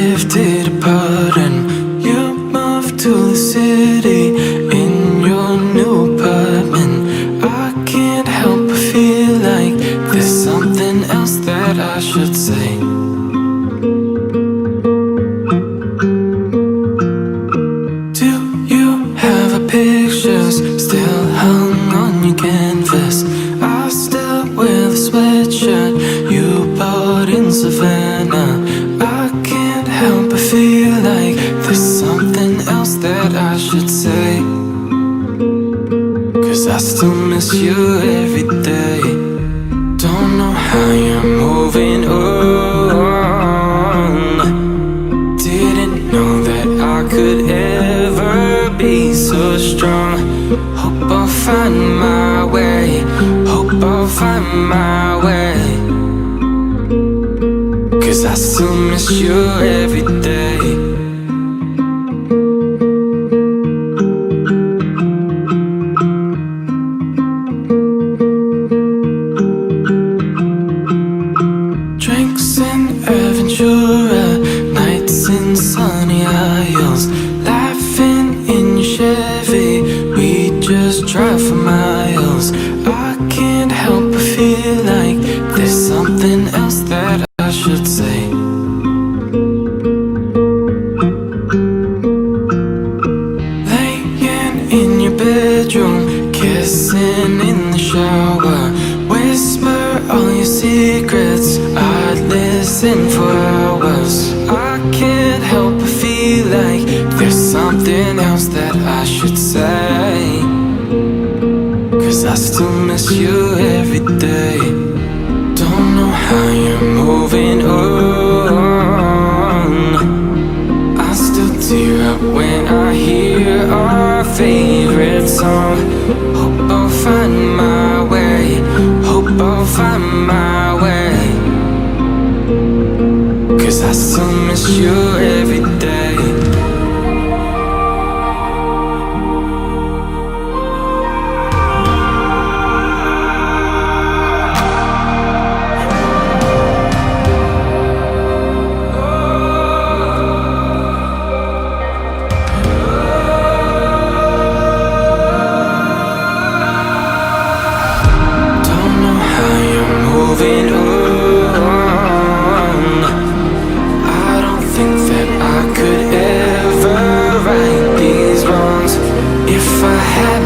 drifted apart and you moved to the city in your new apartment. I can't help but feel like there's something else that I should say. Do you have a pictures still hung on your canvas? I still wear the sweatshirt you bought in Savannah. I can't help but feel like there's something else that I should say, 'cause I still miss you every day. Don't know how you're moving on. Didn't know that I could ever be so strong. Hope I'll find my way. Hope I'll find my way, 'cause I still miss you every day. Drinks in Aventura, nights in sunny Isles, laughing in your Chevy, we just drive for miles. I can't help but feel like there's something else that I should say. Laying in your bedroom, kissing in the shower, whisper all your secrets, I'd listen for hours. I can't help but feel like there's something else that I should say, 'cause I still miss you every day. Don't know how you're moving on. I still tear up when I hear our favorite song. Hope I'll find my way. Hope I'll find my way, 'cause I still miss you every day. Moving on, I don't think that I could ever right these wrongs. If I had